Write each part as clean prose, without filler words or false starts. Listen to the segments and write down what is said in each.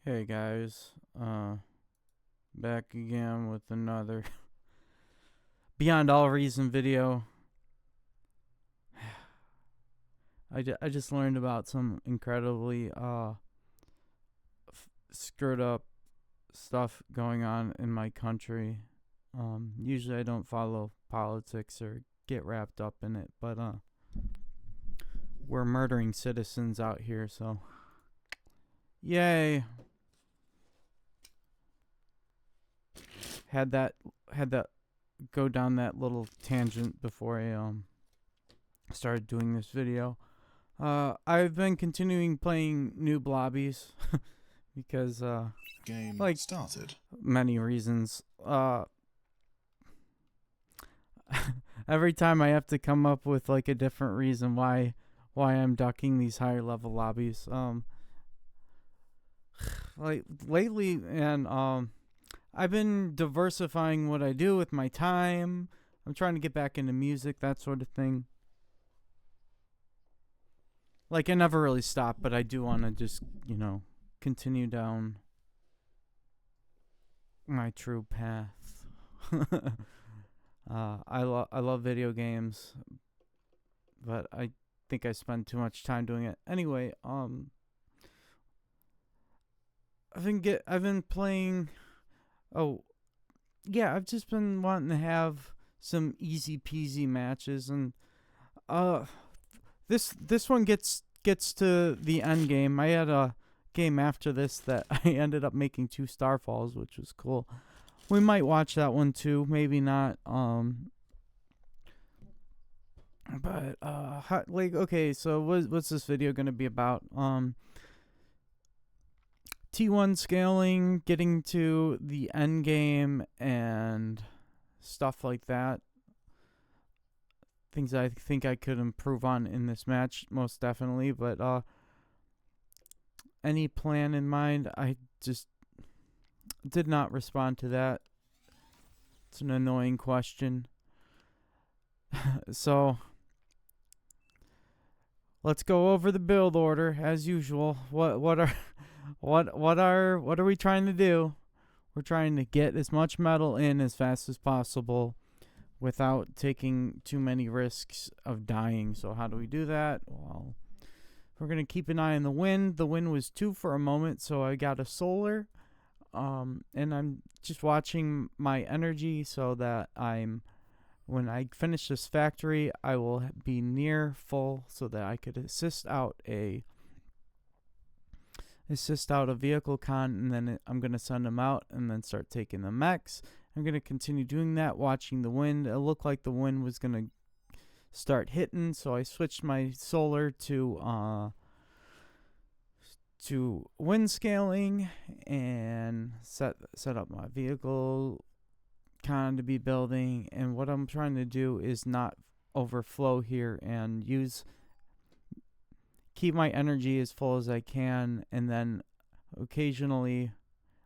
Hey guys, back again with another Beyond All Reason video. I just learned about some incredibly screwed up stuff going on in my country. Usually I don't follow politics or get wrapped up in it, but we're murdering citizens out here, so yay. Had that go down that little tangent before I started doing this video. I've been continuing playing Noob Lobbies because Game like started. many reasons. Every time I have to come up with like a different reason why I'm ducking these higher level lobbies. Like lately, and I've been diversifying what I do with my time. I'm trying to get back into music, that sort of thing. Like I never really stop, but I do want to just, continue down my true path. I love video games, but I think I spend too much time doing it. Anyway, I've been playing. Oh, yeah, I've just been wanting to have some easy peasy matches, and this one gets to the end game. I had a game after this that I ended up making 2 Starfalls, which was cool. We might watch that one too, maybe not. But okay, so what's this video gonna be about? T1 scaling, getting to the end game, and stuff like that. Things I think I could improve on in this match, most definitely. But any plan in mind? I just did not respond to that. It's an annoying question. So let's go over the build order as usual. What are we trying to do? We're trying to get as much metal in as fast as possible without taking too many risks of dying. So how do we do that? Well, we're going to keep an eye on the wind. The wind was 2 for a moment, so I got a solar. And I'm just watching my energy so that when I finish this factory, I will be near full so that I could assist out a vehicle con, and then I'm going to send them out and then start taking the mechs. I'm going to continue doing that, watching the wind. It looked like the wind was going to start hitting, so I switched my solar to wind scaling and set up my vehicle con to be building. And what I'm trying to do is not overflow here and keep my energy as full as I can, and then occasionally,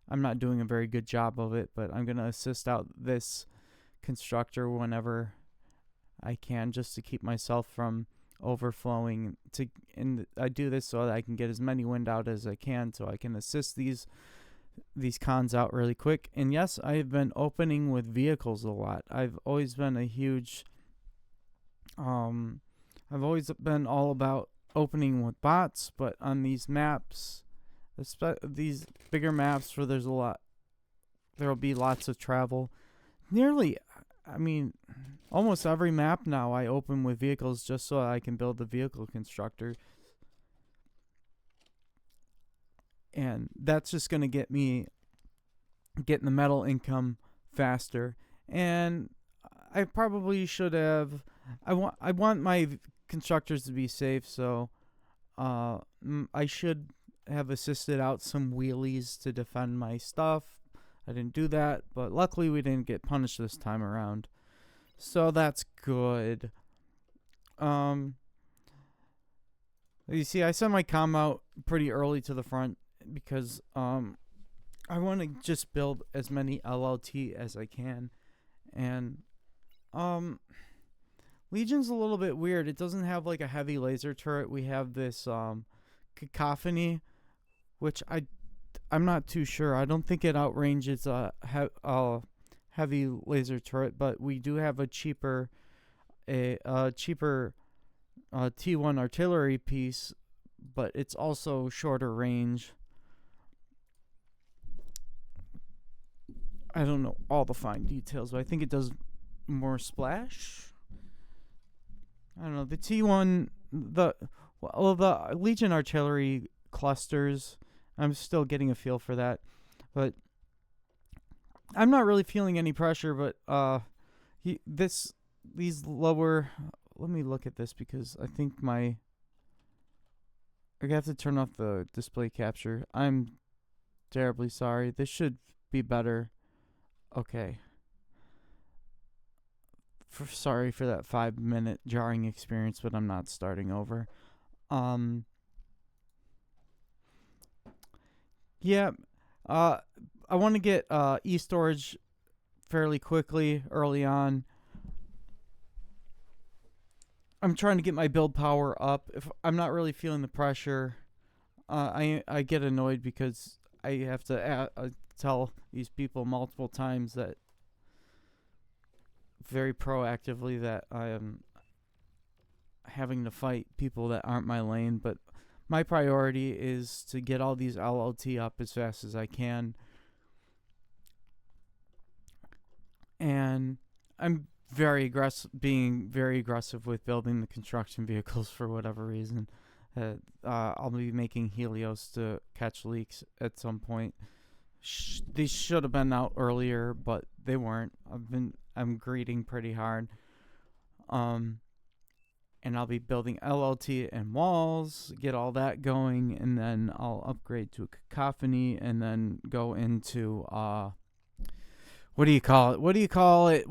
I'm not doing a very good job of it, but I'm going to assist out this constructor whenever I can, just to keep myself from overflowing. And I do this so that I can get as many wind out as I can, so I can assist these cons out really quick. And yes, I have been opening with vehicles a lot. I've always been a huge I've always been all about opening with bots, but on these maps, these bigger maps where there'll be lots of travel. Almost every map now I open with vehicles just so I can build the vehicle constructor. And that's just going to get me getting the metal income faster. And I probably should have. I want my constructors to be safe, so I should have assisted out some wheelies to defend my stuff. I didn't do that, but luckily we didn't get punished this time around, so that's good. You see, I sent my comm out pretty early to the front because I want to just build as many LLT as I can. And Legion's a little bit weird. It doesn't have like a heavy laser turret. We have this cacophony, which I'm not too sure. I don't think it outranges a heavy laser turret, but we do have a cheaper T1 artillery piece, but it's also shorter range. I don't know all the fine details, but I think it does more splash. I don't know. The T1, the Legion artillery clusters, I'm still getting a feel for that, but I'm not really feeling any pressure. But these lower. Let me look at this because I think I have to turn off the display capture. I'm terribly sorry. This should be better. Okay. Sorry for that 5-minute jarring experience, but I'm not starting over. Yeah. I want to get e-storage fairly quickly early on. I'm trying to get my build power up. If I'm not really feeling the pressure, I get annoyed because I have to tell these people multiple times that very proactively that I am having to fight people that aren't my lane. But my priority is to get all these LLT up as fast as I can. And I'm being very aggressive with building the construction vehicles for whatever reason. I'll be making Helios to catch leaks at some point. These should have been out earlier, but they weren't. I'm greeting pretty hard. And I'll be building LLT and walls, get all that going, and then I'll upgrade to a cacophony, and then go into what do you call it?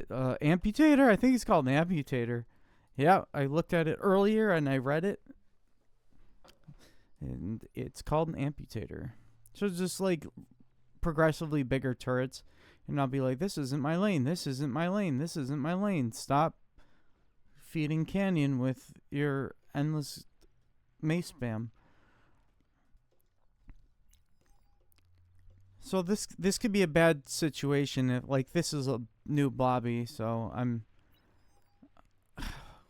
Amputator? I think it's called an amputator. Yeah, I looked at it earlier and I read it. And it's called an amputator. So it's just like progressively bigger turrets. And I'll be like, this isn't my lane. This isn't my lane. This isn't my lane. Stop feeding Canyon with your endless mace spam. So this could be a bad situation if, like, this is a new Blobby, so I'm...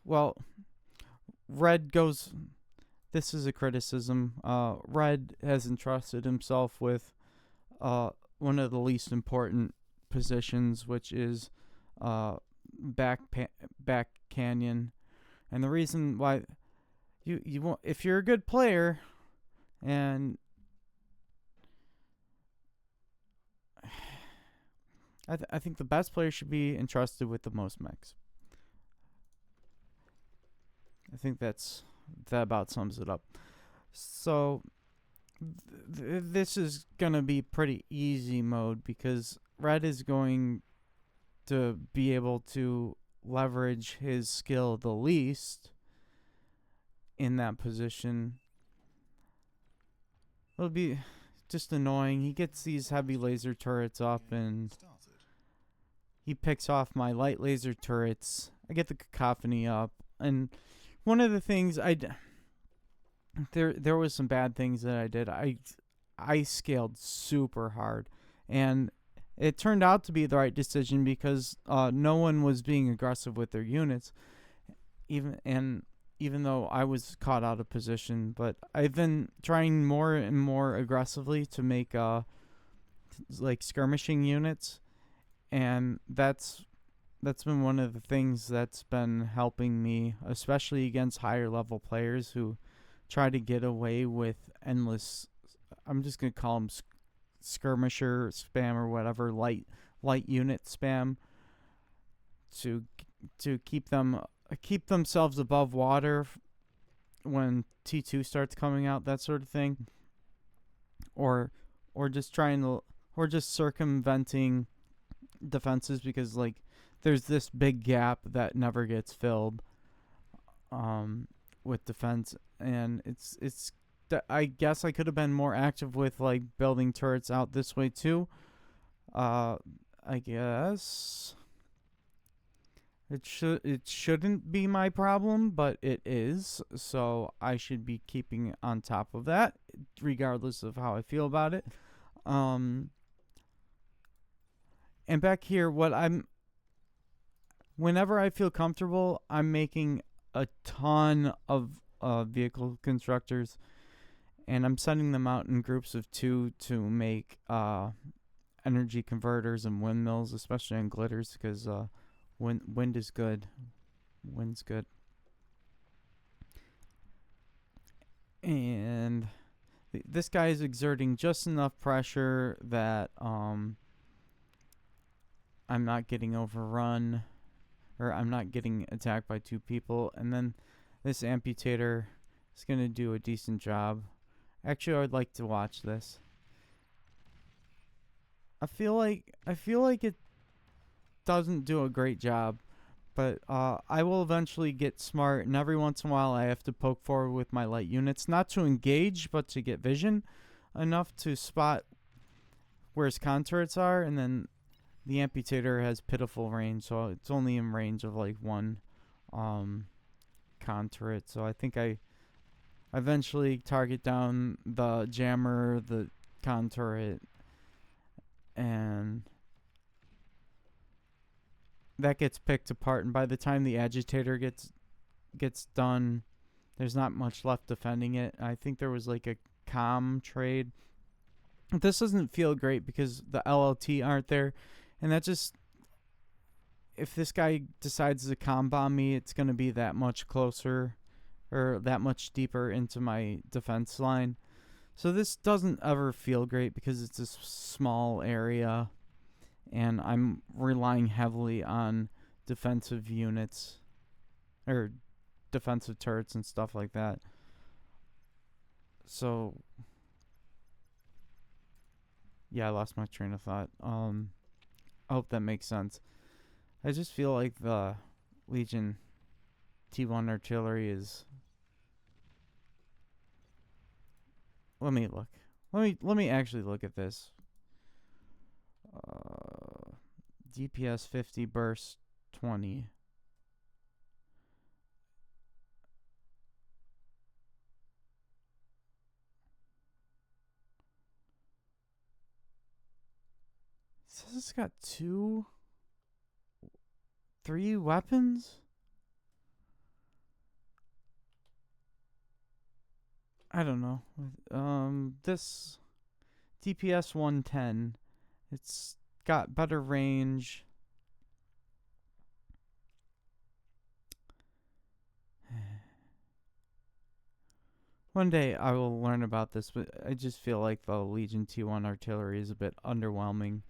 Well, Red goes... This is a criticism. Red has entrusted himself with one of the least important positions, which is back Canyon. And the reason why you won't... If you're a good player and... I think the best player should be entrusted with the most mechs. I think that about sums it up. So this is gonna be pretty easy mode because Red is going to be able to leverage his skill the least in that position. It'll be just annoying. He gets these heavy laser turrets up and he picks off my light laser turrets. I get the cacophony up, and one of the things there was some bad things that I did. I scaled super hard, and it turned out to be the right decision because no one was being aggressive with their units, even though I was caught out of position. But I've been trying more and more aggressively to make like skirmishing units. And that's been one of the things that's been helping me, especially against higher level players who try to get away with endless... I'm just going to call them skirmisher spam or whatever, light unit spam, to keep themselves above water when T2 starts coming out, that sort of thing. Or just circumventing defenses because, like, there's this big gap that never gets filled with defense, and it's I guess I could have been more active with, like, building turrets out this way too. I guess It shouldn't be my problem, but it is. So I should be keeping on top of that, regardless of how I feel about it. Um, and back here, whenever I feel comfortable, I'm making a ton of vehicle constructors, and I'm sending them out in groups of 2 to make energy converters and windmills, especially on glitters, because wind is good. Wind's good. And this guy is exerting just enough pressure that I'm not getting overrun, or I'm not getting attacked by 2 people. And then this amputator is going to do a decent job. Actually, I would like to watch this. I feel like it doesn't do a great job, but I will eventually get smart, and every once in a while I have to poke forward with my light units, not to engage, but to get vision enough to spot where his con turrets are, and then the amputator has pitiful range, so it's only in range of like 1 con turret. So I think I eventually target down the jammer, the con turret, and that gets picked apart, and by the time the agitator gets done, there's not much left defending it. I think there was like a comm trade. This doesn't feel great because the LLT aren't there, and that just, if this guy decides to comm bomb me, it's going to be that much closer or that much deeper into my defense line. So this doesn't ever feel great because it's a small area, and I'm relying heavily on defensive units or defensive turrets and stuff like that. So yeah, I lost my train of thought. I hope that makes sense. I just feel like the Legion T1 artillery is. Let me look. Let me actually look at this. DPS 50, burst 20. It says it's got 3 weapons? I don't know. This DPS 110. It's got better range. One day I will learn about this, but I just feel like the Legion T1 artillery is a bit underwhelming.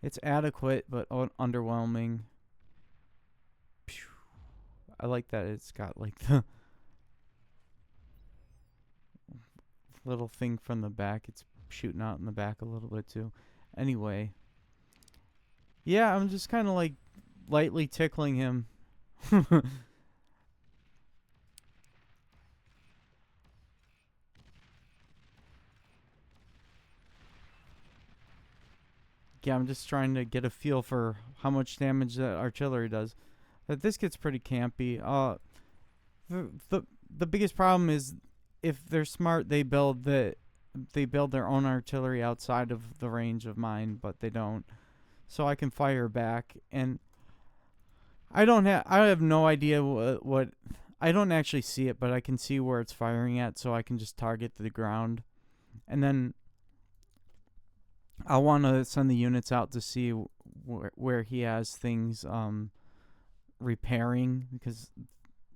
It's adequate, but underwhelming. I like that it's got like the little thing from the back. It's shooting out in the back a little bit too. Anyway. Yeah, I'm just kind of like lightly tickling him. Yeah, I'm just trying to get a feel for how much damage that artillery does. But this gets pretty campy. The biggest problem is if they're smart, they build their own artillery outside of the range of mine, but they don't. So I can fire back, and I have no idea what I don't actually see it, but I can see where it's firing at, so I can just target the ground, and then I want to send the units out to see where he has things repairing, because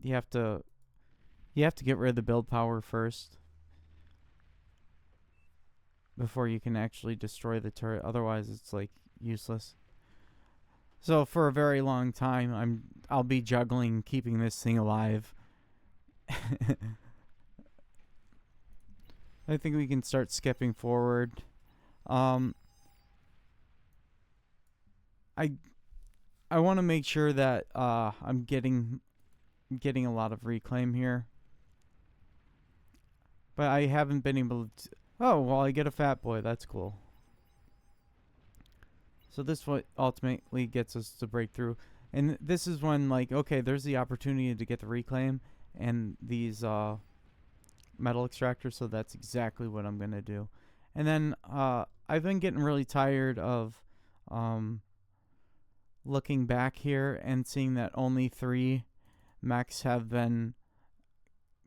you have to get rid of the build power first before you can actually destroy the turret. Otherwise, it's like useless. So for a very long time, I'll be juggling keeping this thing alive. I think we can start skipping forward. I want to make sure that I'm getting a lot of reclaim here, but I haven't been able to. Oh well, I get a fat boy. That's cool. So this what ultimately gets us to break through. And this is when, like, okay, there's the opportunity to get the reclaim and these metal extractors, so that's exactly what I'm going to do. And then I've been getting really tired of looking back here and seeing that only 3 mechs have been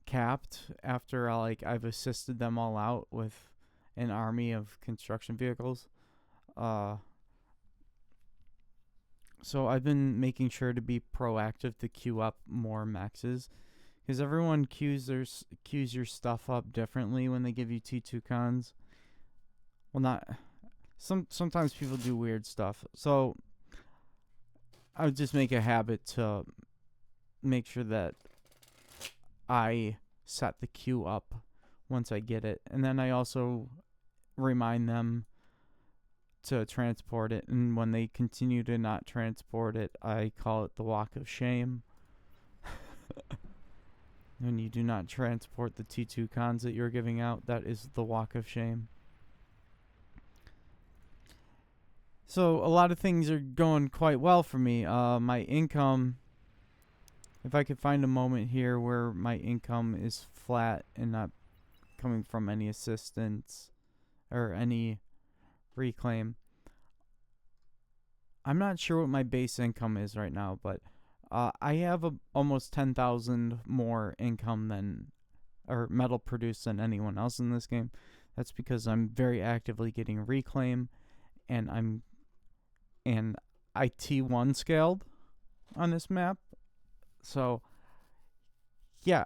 capped after I've assisted them all out with an army of construction vehicles. So I've been making sure to be proactive to queue up more mexes, because everyone queues your stuff up differently when they give you T2 cons. Well, not sometimes people do weird stuff. So I would just make a habit to make sure that I set the queue up once I get it, and then I also remind them to transport it, and when they continue to not transport it, I call it the walk of shame. When you do not transport the T2 cons that you're giving out, that is the walk of shame. So a lot of things are going quite well for me. My income, if I could find a moment here where my income is flat and not coming from any assistance or any reclaim. I'm not sure what my base income is right now, but I have almost 10,000 more income than, or metal produced than anyone else in this game. That's because I'm very actively getting reclaim, and I T1 scaled on this map. So yeah,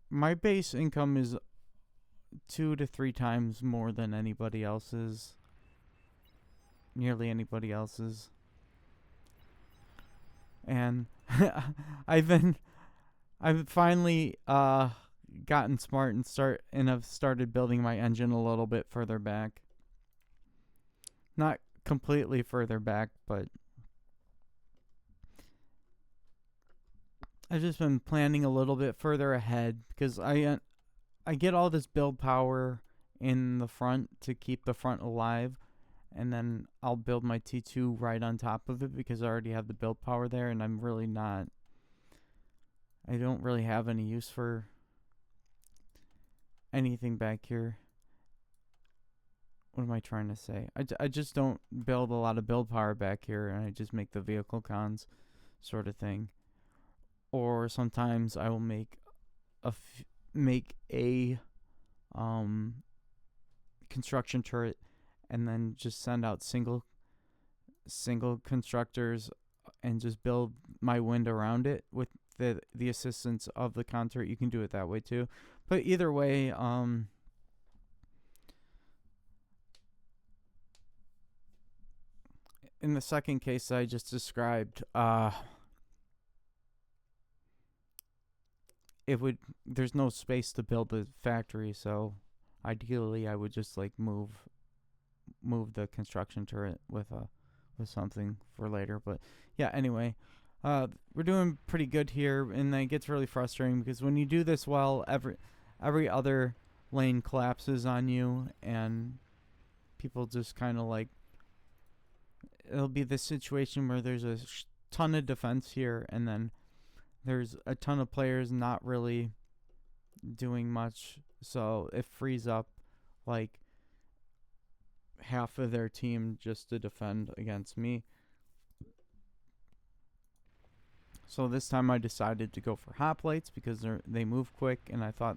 my base income is 2 to 3 times more than anybody else's. Nearly anybody else's. And I've finally gotten smart and have started building my engine a little bit further back. Not completely further back, but I've just been planning a little bit further ahead, because I get all this build power in the front to keep the front alive, and then I'll build my T2 right on top of it because I already have the build power there, and I don't really have any use for anything back here. What am I trying to say? I just don't build a lot of build power back here, and I just make the vehicle cons sort of thing. Or sometimes I will make a construction turret and then just send out single constructors and just build my wind around it with the assistance of the con turret. You can do it that way too. But either way, in the second case I just described, there's no space to build a factory, so ideally I would just move the construction turret with something for later. But yeah, anyway, we're doing pretty good here, and it gets really frustrating because when you do this well, every other lane collapses on you, and people just kind of it'll be this situation where there's a ton of defense here, and then there's a ton of players not really doing much, so it frees up half of their team just to defend against me. So this time I decided to go for hoplites because they move quick, and I thought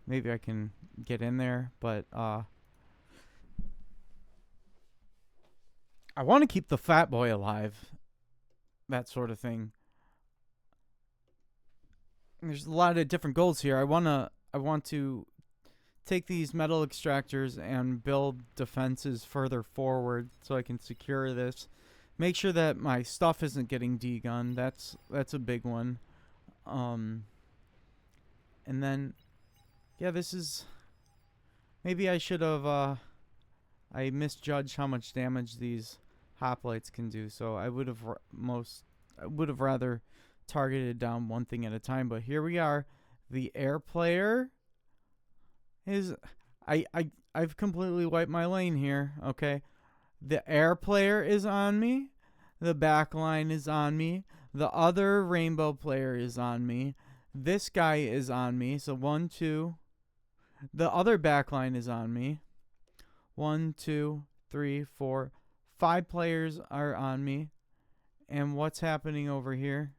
maybe I can get in there, but I want to keep the fat boy alive, that sort of thing. There's a lot of different goals here. I want to take these metal extractors and build defenses further forward so I can secure this. Make sure that my stuff isn't getting degunned. That's a big one. And then yeah, this is, maybe I should have I misjudged how much damage these hoplites can do. So I would have rather targeted down one thing at a time, but here we are. The air player is I've completely wiped my lane here, okay? The air player is on me. The back line is on me. The other rainbow player is on me. This guy is on me. So 1, 2. The other back line is on me. 1, 2, 3, 4. 5 players are on me. And what's happening over here?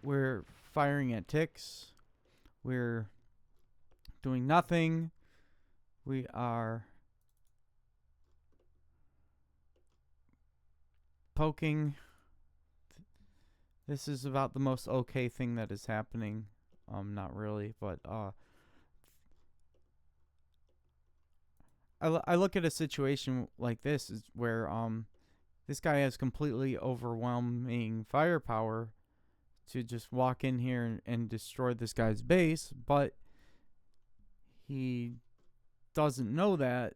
We're firing at ticks. We're doing nothing. We are poking. This is about the most okay thing that is happening. Not really, but I look at a situation like this is where this guy has completely overwhelming firepower to just walk in here and destroy this guy's base, but he doesn't know that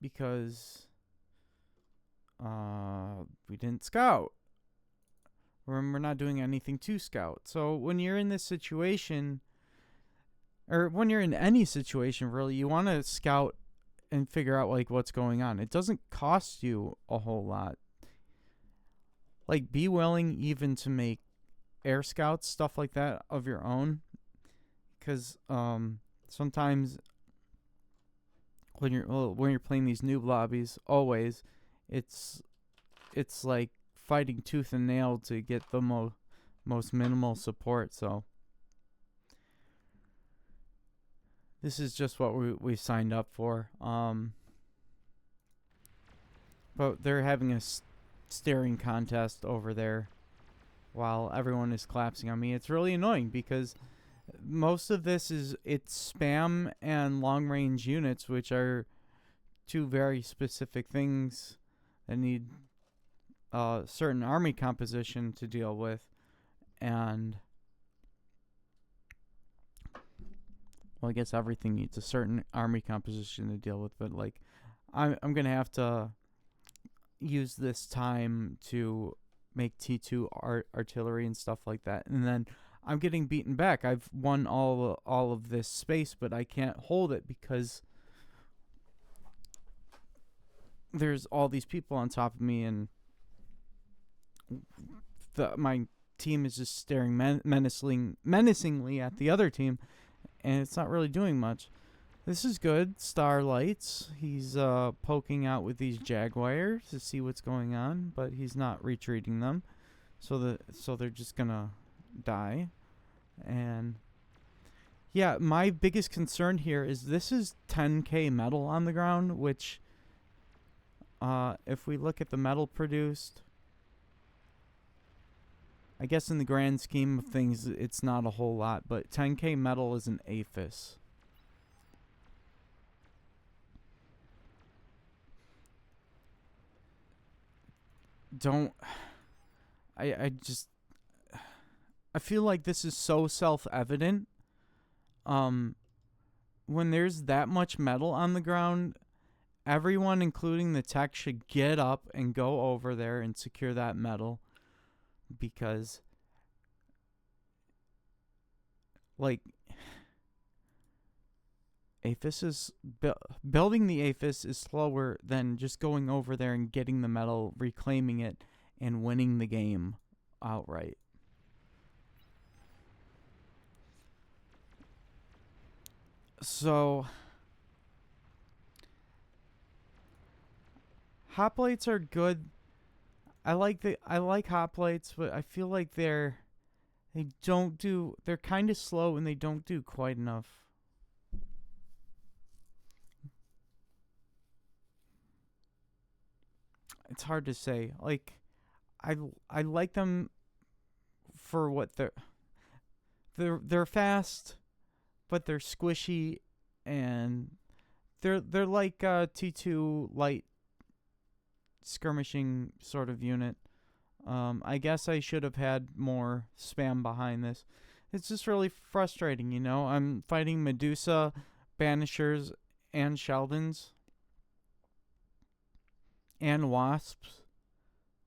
because we didn't scout. Or we're not doing anything to scout. So when you're in this situation, or when you're in any situation really, you want to scout and figure out like what's going on. It doesn't cost you a whole lot. Like, be willing even to make air scouts, stuff like that, of your own, because sometimes when you're playing these noob lobbies, always it's like fighting tooth and nail to get the most minimal support. So this is just what we signed up for. But they're having a staring contest over there while everyone is collapsing on me. It's really annoying because most of this it's spam and long range units, which are two very specific things that need certain army composition to deal with. And well, I guess everything needs a certain army composition to deal with, but like I'm gonna have to use this time to make T2 artillery and stuff like that, and then I'm getting beaten back. I've won all of this space, but I can't hold it because there's all these people on top of me, and my team is just staring menacingly at the other team, and it's not really doing much. This is good. Starlights. He's poking out with these Jaguars to see what's going on, but he's not retreating them, so they're just gonna die. And yeah, my biggest concern here is this is 10k metal on the ground, which if we look at the metal produced, I guess in the grand scheme of things it's not a whole lot, but 10k metal is an APHIS. I feel like this is so self-evident. When there's that much metal on the ground, everyone, including the tech, should get up and go over there and secure that metal, because like APHIS is building the APHIS is slower than just going over there and getting the metal, reclaiming it, and winning the game outright. So hoplites are good. I like hoplites, but I feel like they're kind of slow and they don't do quite enough. It's hard to say. Like, I like them for what they're fast, but they're squishy, and they're like T2 light skirmishing sort of unit. I guess I should have had more spam behind this. It's just really frustrating, you know. I'm fighting Medusa, Banishers, and Sheldons, and Wasps.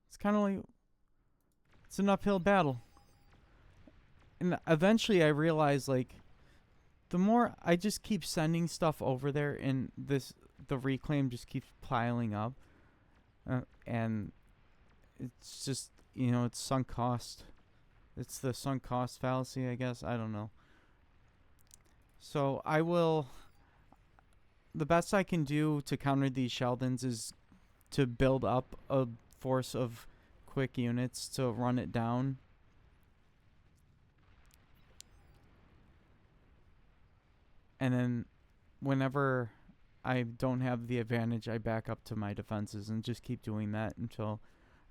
It's kind of like it's an uphill battle. And eventually I realized, like, the more I just keep sending stuff over there and the reclaim just keeps piling up, and it's just, you know, it's sunk cost. It's the sunk cost fallacy, I guess. I don't know. So I will. The best I can do to counter these Sheldons is to build up a force of quick units to run it down. And then whenever I don't have the advantage, I back up to my defenses and just keep doing that until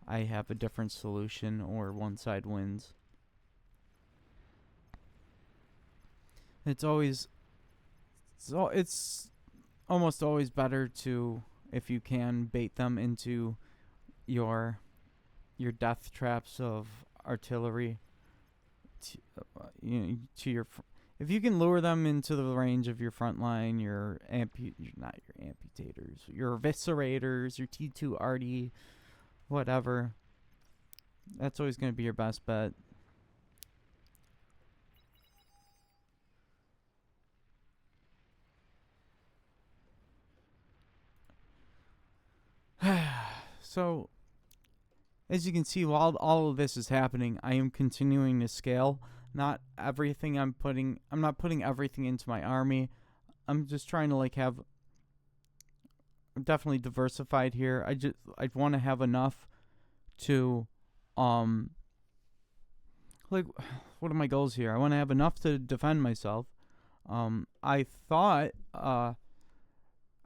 I have a different solution or one side wins. It's almost always better to, if you can, bait them into your death traps of artillery to your if you can lure them into the range of your front line, not your amputators, your eviscerators, your T2 RD, whatever, that's always going to be your best bet. So, as you can see, while all of this is happening, I am continuing to scale. I'm not putting everything into my army. I'm just trying to have I'm definitely diversified here. I'd want to have enough to what are my goals here? I want to have enough to defend myself. I thought I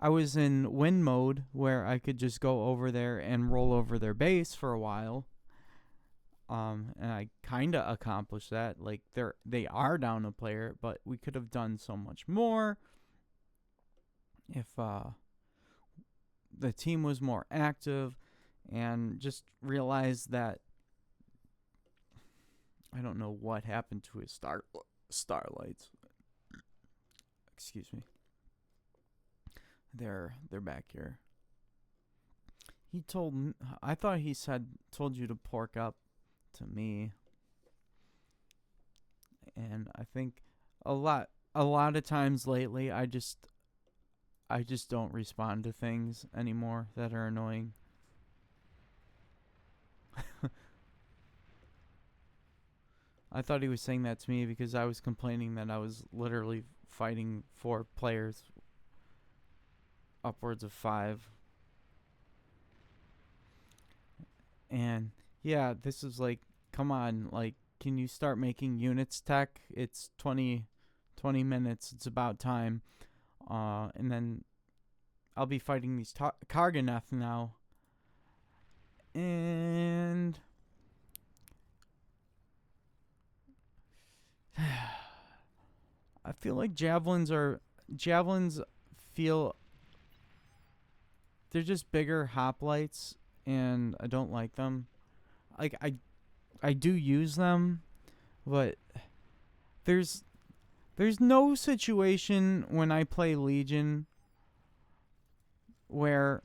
was in win mode where I could just go over there and roll over their base for a while. And I kind of accomplished that. They are down a player, but we could have done so much more if the team was more active, and just realized that I don't know what happened to his starlights. Excuse me. They're back here. I thought he told you to pork up to me. And I think a lot of times lately I just don't respond to things anymore that are annoying. I thought he was saying that to me because I was complaining that I was literally fighting 4 players, upwards of 5. And yeah, this is come on, can you start making units tech? It's 20 minutes. It's about time. And then I'll be fighting these Karganeth now. And I feel like javelins feel they're just bigger hoplites, and I don't like them. I do use them, but there's no situation when I play Legion where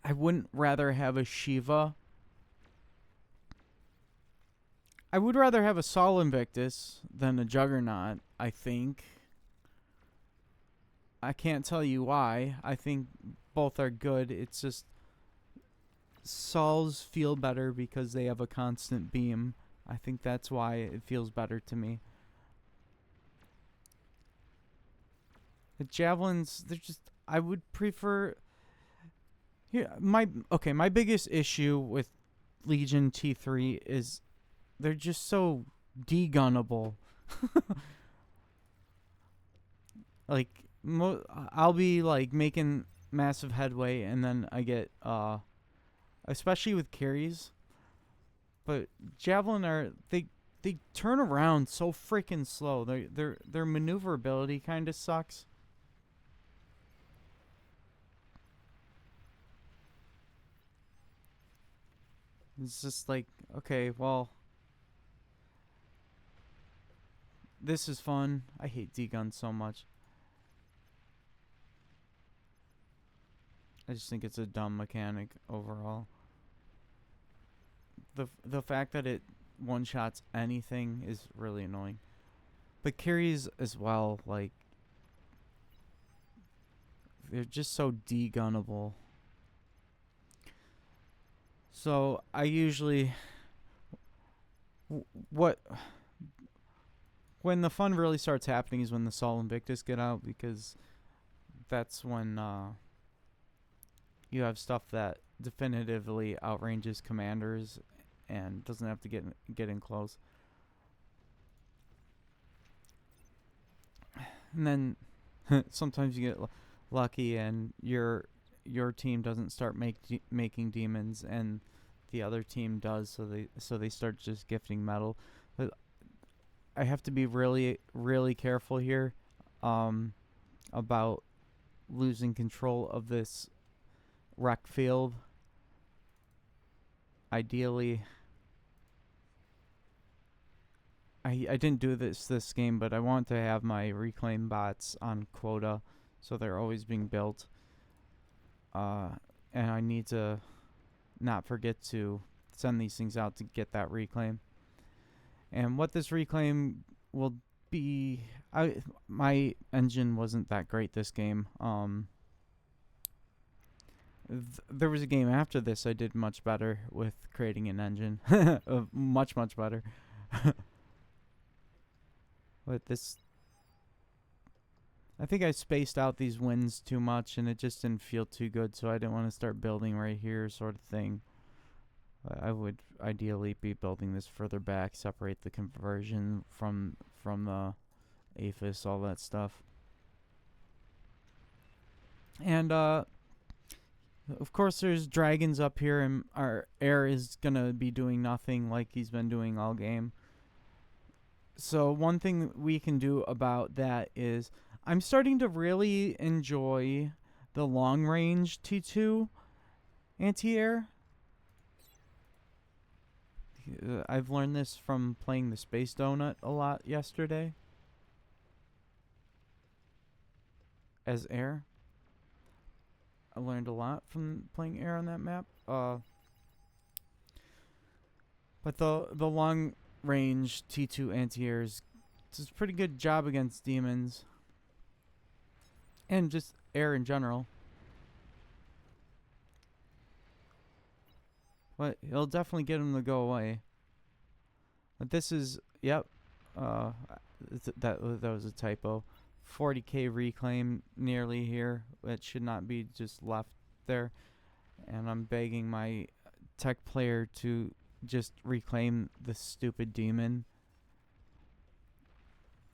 I wouldn't rather have a Shiva. I would rather have a Sol Invictus than a Juggernaut, I think. I can't tell you why. I think both are good. It's just Sols feel better because they have a constant beam. I think that's why it feels better to me. The javelins, I would prefer. My biggest issue with Legion T3 is they're just so de-gunnable. I'll be making massive headway, and then I get especially with carries. But javelin they turn around so freaking slow. Their maneuverability kind of sucks. It's just okay, well, this is fun. I hate D-Gun so much. I just think it's a dumb mechanic overall. The fact that it one-shots anything is really annoying. But carries as well, they're just so de-gunnable. So I usually what when the fun really starts happening is when the Sol Invictus get out, because that's when you have stuff that definitively outranges commanders and doesn't have to get in close. And then sometimes you get lucky and your team doesn't start making demons and the other team does, so they start just gifting metal. But I have to be really careful here about losing control of this wreck field. Ideally, I didn't do this game, but I want to have my reclaim bots on quota, so they're always being built. And I need to not forget to send these things out to get that reclaim. And what this reclaim will be, my engine wasn't that great this game. There was a game after this I did much better with creating an engine. much better. But this, I think I spaced out these wins too much and it just didn't feel too good, so I didn't want to start building right here sort of thing. I would ideally be building this further back, separate the conversion from the APHIS, all that stuff. And of course there's dragons up here, and our air is gonna be doing nothing like he's been doing all game. So one thing we can do about that is I'm starting to really enjoy the long range T2 anti-air. I've learned this from playing the Space Donut a lot yesterday as air. I learned a lot from playing air on that map. But the long range T2 anti-airs does a pretty good job against demons and just air in general. But it'll definitely get him to go away. But this is, yep, that was a typo. 40k reclaim nearly here. It should not be just left there. And I'm begging my tech player to just reclaim the stupid demon.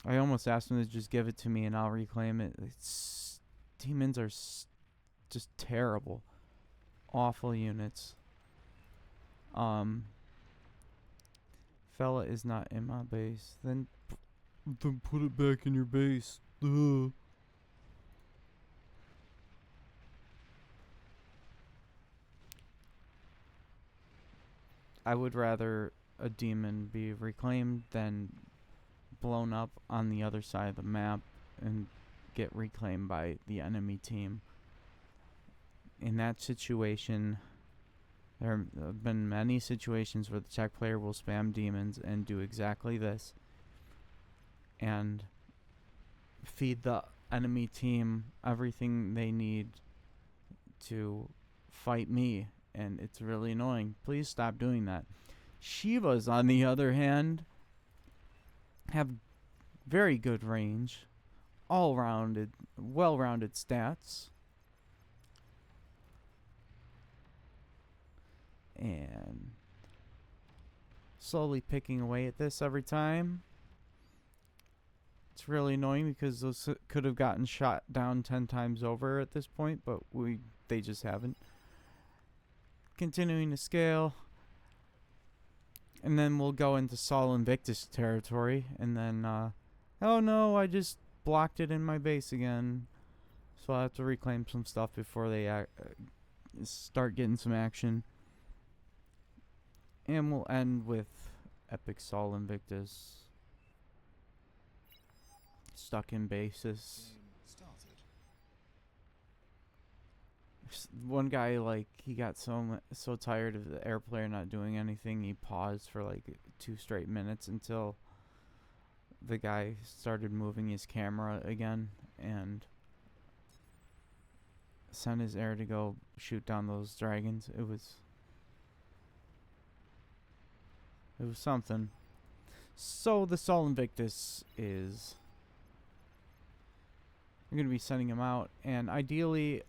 I almost asked him to just give it to me and I'll reclaim it. Demons are just terrible. Awful units. Fella is not in my base. Then put it back in your base. Ugh. I would rather a demon be reclaimed than blown up on the other side of the map and get reclaimed by the enemy team. In that situation, there have been many situations where the tech player will spam demons and do exactly this and feed the enemy team everything they need to fight me, and it's really annoying. Please stop doing that. Shivas, on the other hand, have very good range, all-rounded, well-rounded stats. And slowly picking away at this every time. It's really annoying because those could have gotten shot down 10 times over at this point, but they just haven't. Continuing to scale. And then we'll go into Sol Invictus territory. And then, oh no, I just blocked it in my base again. So I'll have to reclaim some stuff before they start getting some action. And we'll end with Epic Sol Invictus. Stuck in bases. One guy, like, he got so tired of the air player not doing anything, he paused for like 2 straight minutes until the guy started moving his camera again and sent his air to go shoot down those dragons. It was It was something. So the Sol Invictus is... I'm going to be sending him out. And ideally,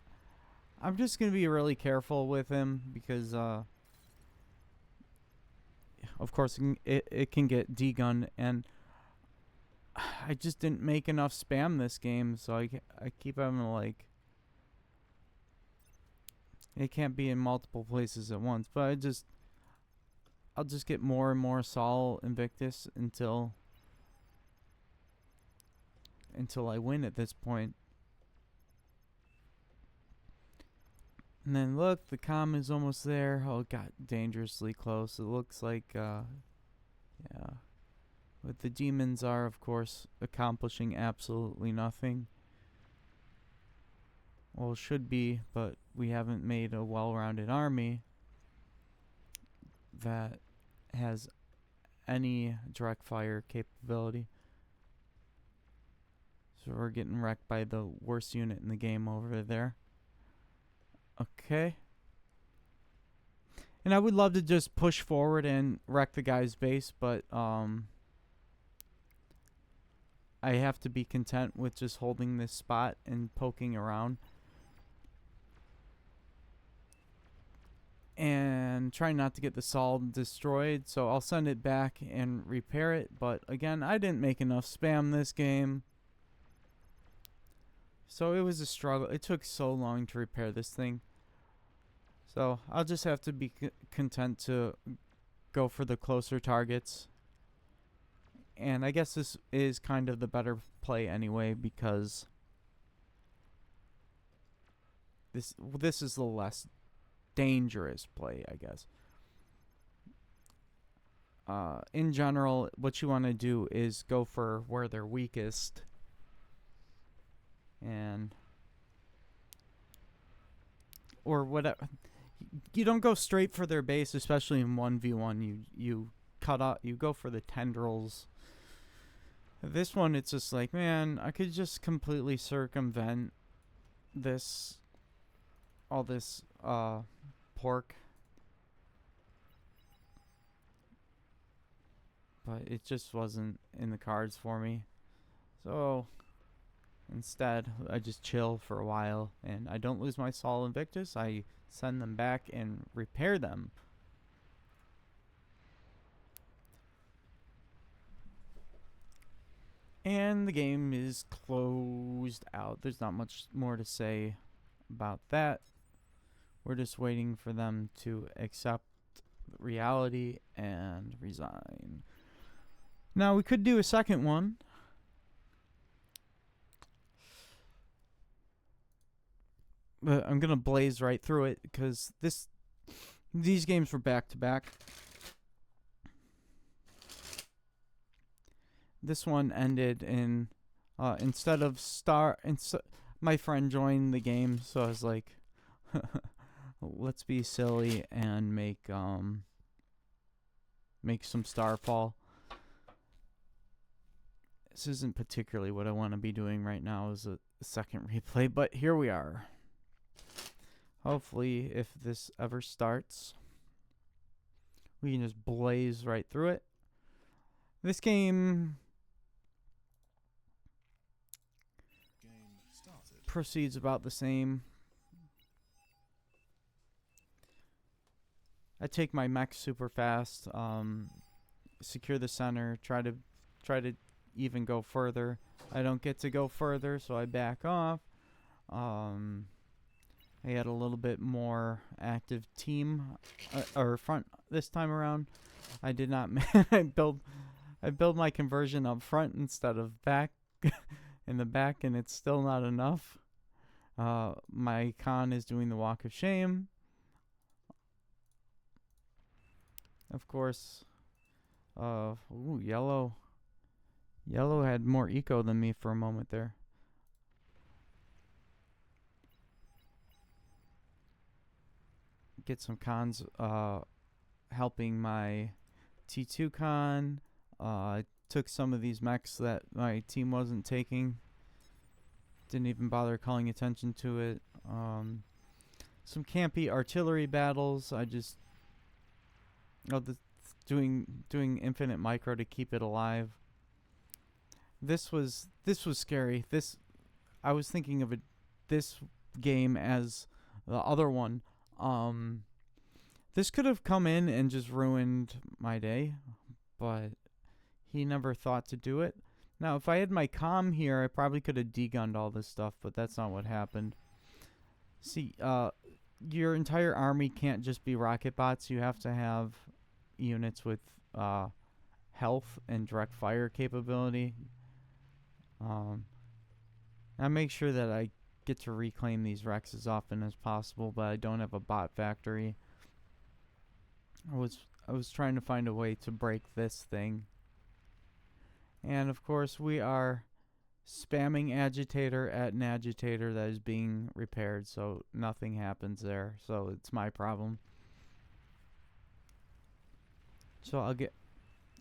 I'm just going to be really careful with him because, of course, it can get D-gunned. And I just didn't make enough spam this game, so I keep having to, like... It can't be in multiple places at once, but I'll just get more and more Sol Invictus until I win at this point. And then look, the comm is almost there. Oh, it got dangerously close. It looks like, yeah. But the demons are, of course, accomplishing absolutely nothing. Well, should be, but we haven't made a well-rounded army that has any direct fire capability. So we're getting wrecked by the worst unit in the game over there. Okay. And I would love to just push forward and wreck the guy's base, but I have to be content with just holding this spot and poking around. And trying not to get the Sol destroyed, so I'll send it back and repair it. But again, I didn't make enough spam this game, so it was a struggle. It took so long to repair this thing, so I'll just have to be content to go for the closer targets. And I guess this is kind of the better play anyway, because this is the less dangerous play, I guess. In general, what you want to do is go for where they're weakest, and or whatever. You don't go straight for their base, especially in 1v1. You cut out. You go for the tendrils. This one, it's just like, man, I could just completely circumvent this, all this pork, but it just wasn't in the cards for me. So instead, I just chill for a while, and I don't lose my Sol Invictus. I send them back and repair them. And the game is closed out. There's not much more to say about that. We're just waiting for them to accept reality and resign. Now, we could do a second one. But I'm going to blaze right through it because these games were back to back. This one ended in instead of my friend joined the game, so I was like, let's be silly and make some starfall. This isn't particularly what I want to be doing right now as a second replay, but here we are. Hopefully, if this ever starts, we can just blaze right through it. This game proceeds about the same. I take my mech super fast, secure the center, try to even go further. I don't get to go further, so I back off. I had a little bit more active team or front this time around. I did not I build my conversion up front instead of back in the back, and it's still not enough. My Khan is doing the walk of shame. Of course. Ooh, yellow had more eco than me for a moment there. Get some cons helping my T2 con. I took some of these mechs that my team wasn't taking. Didn't even bother calling attention to it. Some campy artillery battles. I just... doing infinite micro to keep it alive. This was scary. I was thinking of this game as the other one. This could have come in and just ruined my day, but he never thought to do it. Now, if I had my comm here, I probably could have degunned all this stuff, but that's not what happened. See, your entire army can't just be rocket bots. You have to have units with health and direct fire capability. I make sure that I get to reclaim these wrecks as often as possible, but I don't have a bot factory. I was trying to find a way to break this thing. And of course we are spamming agitator at an agitator that is being repaired, so nothing happens there. So it's my problem. So I'll get,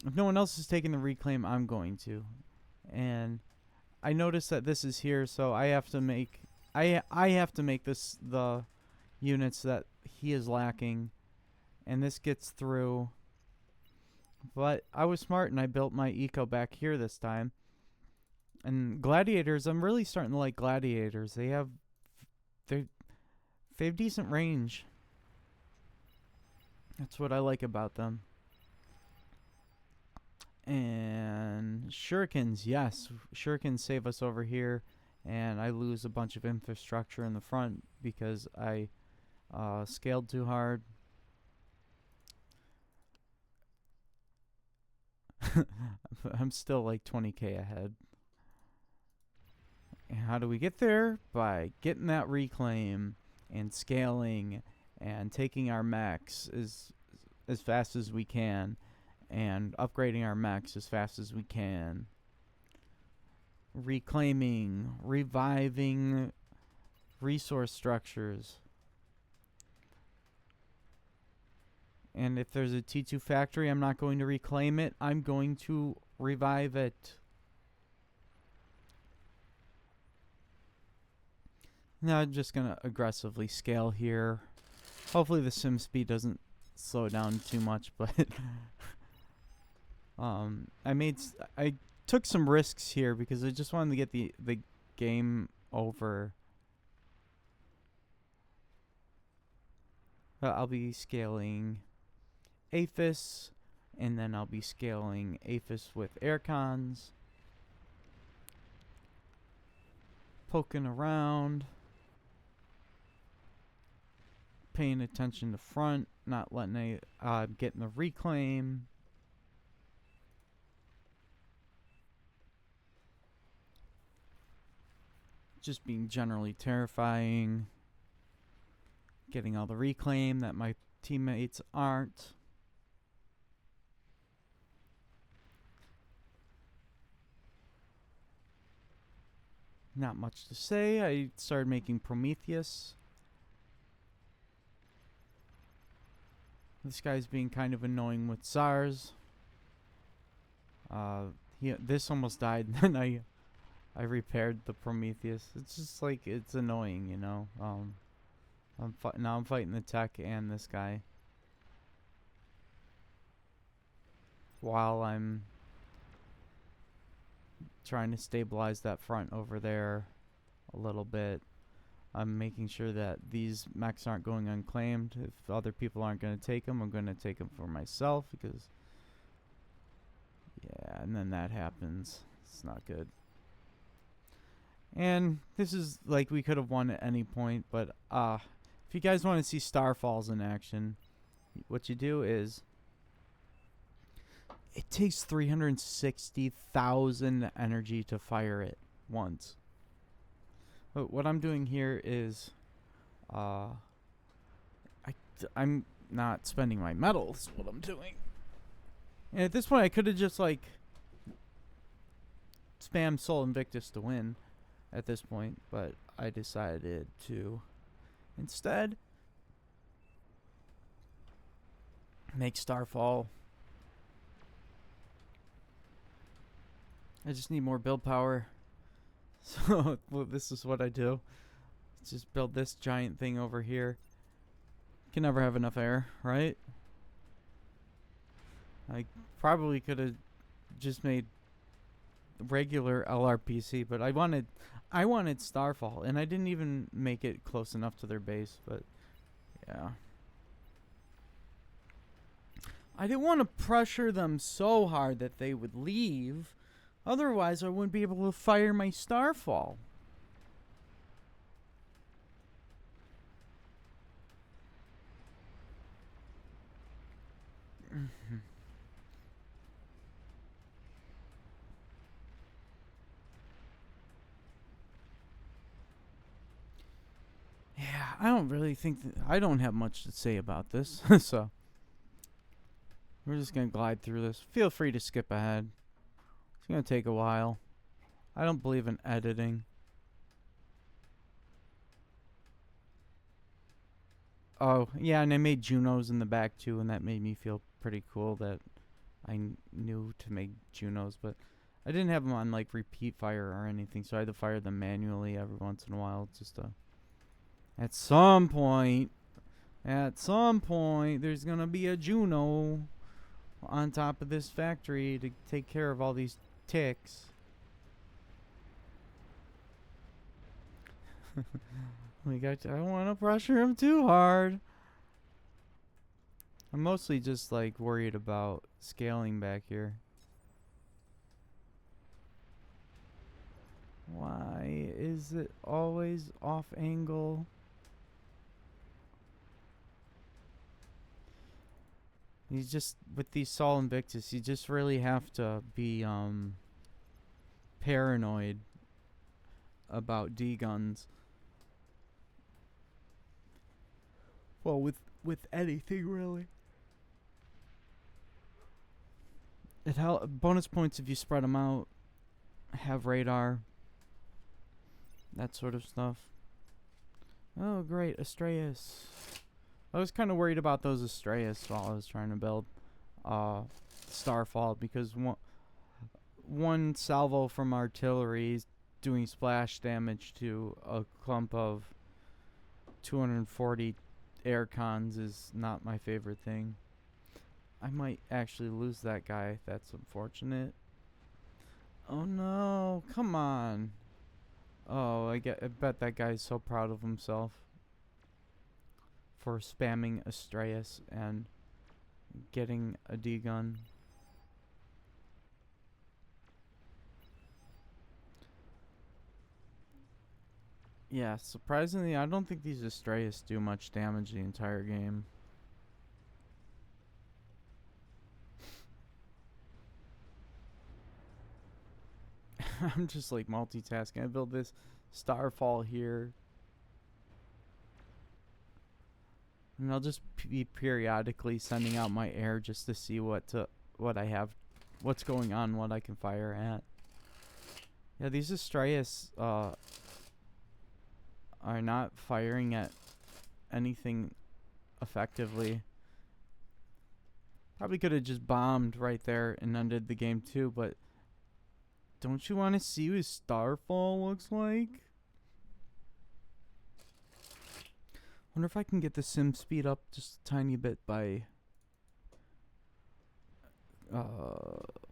if no one else is taking the reclaim, I'm going to. And I noticed that this is here, so I have to make I have to make this the units that he is lacking, and this gets through. But I was smart and I built my eco back here this time. And gladiators, I'm really starting to like gladiators. They have decent range. That's what I like about them. And shurikens, yes, shurikens save us over here, and I lose a bunch of infrastructure in the front because I scaled too hard. I'm still like 20k ahead. And how do we get there? By getting that reclaim and scaling and taking our mechs as fast as we can, and upgrading our mechs as fast as we can. Reclaiming, reviving resource structures. And if there's a T2 factory, I'm not going to reclaim it. I'm going to revive it. Now I'm just going to aggressively scale here. Hopefully the sim speed doesn't slow down too much, but I took some risks here because I just wanted to get the game over. I'll be scaling Aphis, and then I'll be scaling Aphis with aircons. Poking around. Paying attention to front, not letting getting the reclaim. Just being generally terrifying. Getting all the reclaim that my teammates aren't. Not much to say. I started making Prometheus. This guy's being kind of annoying with SARS. This almost died, and then I repaired the Prometheus. It's just like, it's annoying, you know. Now I'm fighting the tech and this guy, while I'm trying to stabilize that front over there a little bit. I'm making sure that these mechs aren't going unclaimed. If other people aren't going to take them, I'm going to take them for myself, because yeah, and then that happens. It's not good. And this is like, we could have won at any point, but if you guys want to see Starfalls in action, what you do is, it takes 360,000 energy to fire it once. But what I'm doing here is, I'm not spending my metals. What I'm doing. And at this point, I could have just like spammed Sol Invictus to win at this point, but I decided to instead make Starfall. I just need more build power. So well, this is what I do. Let's just build this giant thing over here. Can never have enough air, right? I probably could have just made regular LRPC, but I wanted Starfall, and I didn't even make it close enough to their base. But yeah, I didn't want to pressure them so hard that they would leave. Otherwise, I wouldn't be able to fire my Starfall. Yeah, I don't really think I don't have much to say about this, so we're just gonna glide through this. Feel free to skip ahead. It's gonna take a while. I don't believe in editing. Oh, yeah, and I made Junos in the back too, and that made me feel pretty cool that I knew to make Junos, but I didn't have them on like repeat fire or anything, so I had to fire them manually every once in a while just to. At some point, there's gonna be a Juno on top of this factory to take care of all these ticks. I don't want to pressure him too hard. I'm mostly just like worried about scaling back here. Why is it always off angle? He's just, with these Sol Invictus, you just really have to be paranoid about D-guns. Well, with anything really. It bonus points if you spread them out, have radar, that sort of stuff. Oh, great, Astraeus. I was kind of worried about those Astraeus while I was trying to build Starfall, because one salvo from artillery is doing splash damage to a clump of 240 air cons is not my favorite thing. I might actually lose that guy. That's unfortunate. Oh no, come on. Oh, I bet that guy's so proud of himself for spamming Astraeus and getting a D-gun. Yeah, surprisingly, I don't think these Astraeus do much damage the entire game. I'm just like multitasking. I build this Starfall here, and I'll just be periodically sending out my air just to see what I have, what's going on, what I can fire at. Yeah, these Astraeus are not firing at anything effectively. Probably could have just bombed right there and ended the game too, but don't you want to see what Starfall looks like? Wonder if I can get the sim speed up just a tiny bit by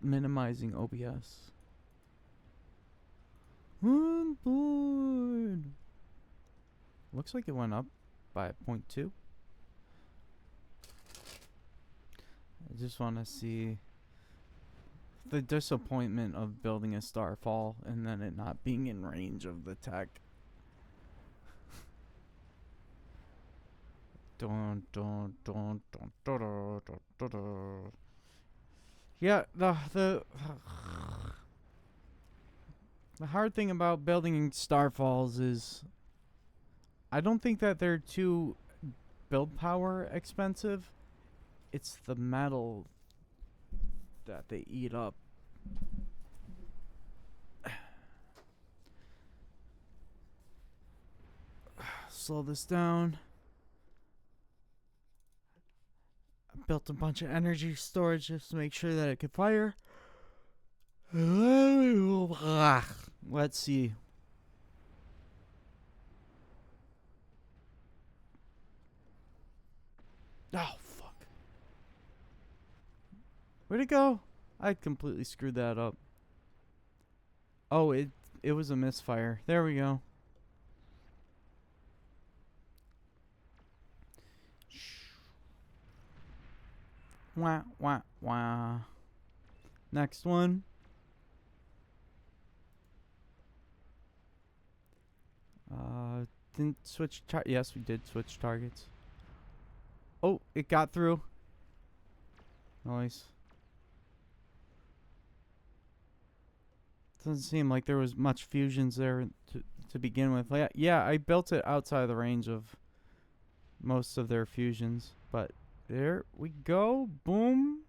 minimizing OBS. On board. Looks like it went up by 0.2. I just want to see the disappointment of building a Starfall and then it not being in range of the tech. Dun, dun, dun, dun, dun, dun, dun, dun, dun. Yeah, the hard thing about building Starfalls is I don't think that they're too build power expensive. It's the metal that they eat up. Slow this down. I built a bunch of energy storage just to make sure that it could fire. Let's see. Oh, fuck. Where'd it go? I completely screwed that up. Oh, it was a misfire. There we go. Wah, wah, wah. Next one. Didn't switch yes, we did switch targets. Oh, it got through. Nice. Doesn't seem like there was much fusions there to begin with. Yeah, I built it outside of the range of most of their fusions, but there we go. Boom.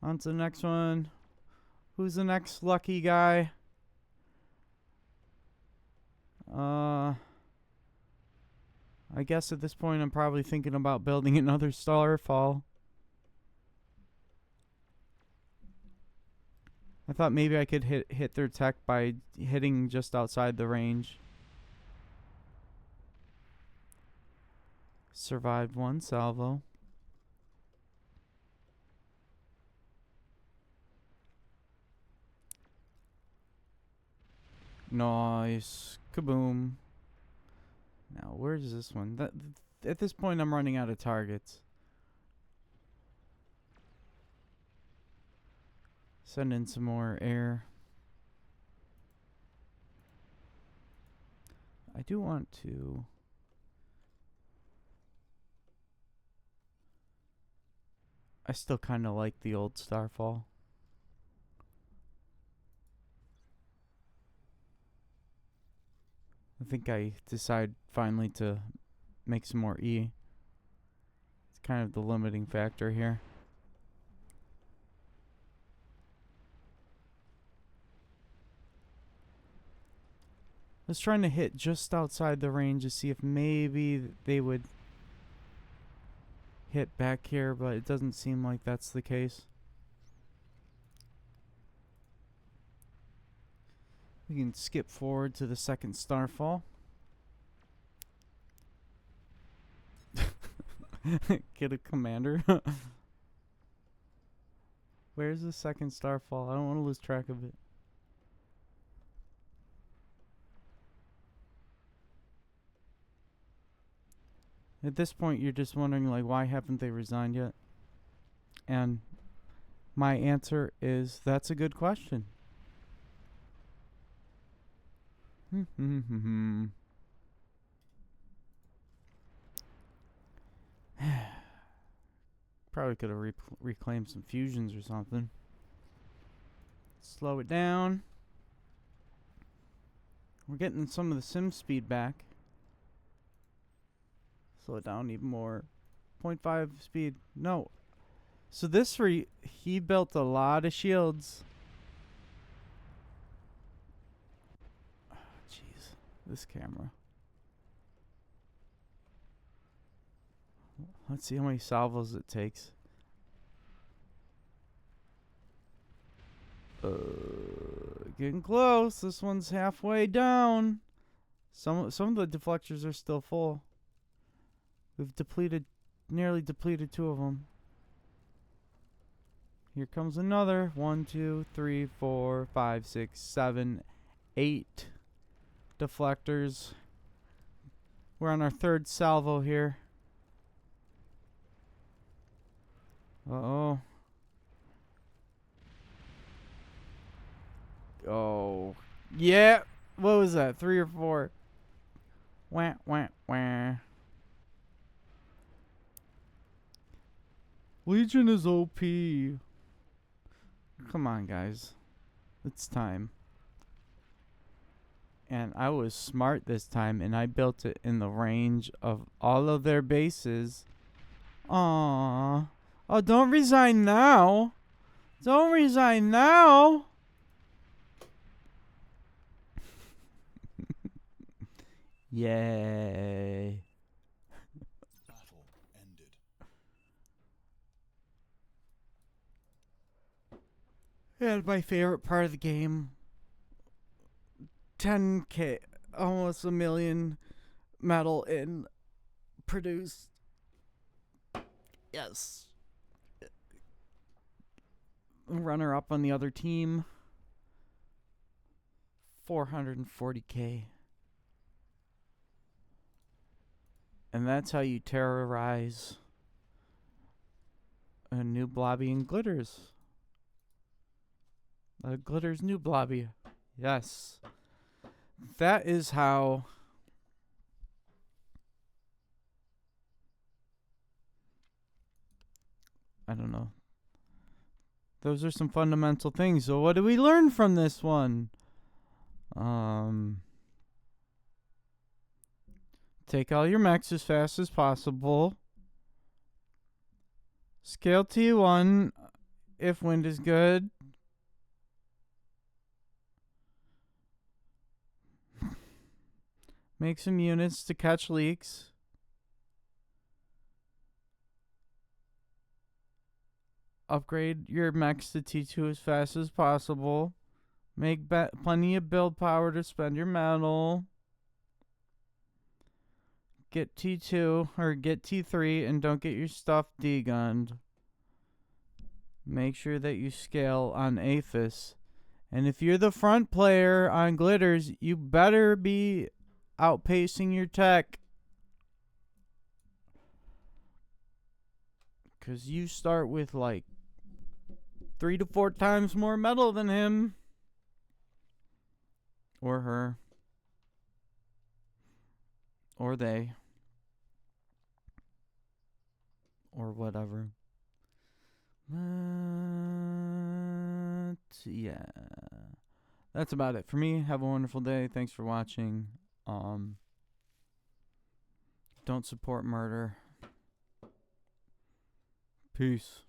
On to the next one. Who's the next lucky guy? I guess at this point I'm probably thinking about building another Starfall. I thought maybe I could hit their tech by hitting just outside the range. Survived one salvo. Nice. Kaboom. Now, where's this one? At this point, I'm running out of targets. Send in some more air. I do want to... I still kind of like the old Starfall. I think I decide finally to make some more E. It's kind of the limiting factor here. I was trying to hit just outside the range to see if maybe they would hit back here, but it doesn't seem like that's the case. We can skip forward to the second Starfall. Get a commander. Where's the second Starfall? I don't want to lose track of it. At this point, you're just wondering, like, why haven't they resigned yet? And my answer is, that's a good question. Probably could have reclaimed some fusions or something. Slow it down. We're getting some of the sim speed back. Slow it down even more. 0.5 speed. No. So this he built a lot of shields. Jeez. This camera. Let's see how many salvos it takes. Getting close. This one's halfway down. Some of the deflectors are still full. We've nearly depleted 2 of them. Here comes another. 1, 2, 3, 4, 5, 6, 7, 8 deflectors. We're on our 3rd salvo here. Uh-oh. Oh. Yeah. What was that? 3 or 4? Wah, wah, wah. Legion is OP. Come on, guys. It's time. And I was smart this time, and I built it in the range of all of their bases. Aww. Oh, don't resign now. Don't resign now. Yay. Battle ended. And my favorite part of the game. 10K, almost 1 million metal in produced. Yes. runner up on the other team. 440k. And that's how you terrorize a new Blobby and Glitters. Glitters new Blobby. Yes. That is how I don't know. Those are some fundamental things. So what do we learn from this one? Take all your mechs as fast as possible. Scale T1 if wind is good. Make some units to catch leaks. Upgrade your mechs to T2 as fast as possible. Make plenty of build power to spend your metal. Get T2 or get T3 and don't get your stuff degunned. Make sure that you scale on Aphis. And if you're the front player on Glitters, you better be outpacing your tech. Because you start with like 3 to 4 times more metal than him. Or her. Or they. Or whatever. But yeah. That's about it for me. Have a wonderful day. Thanks for watching. Don't support murder. Peace.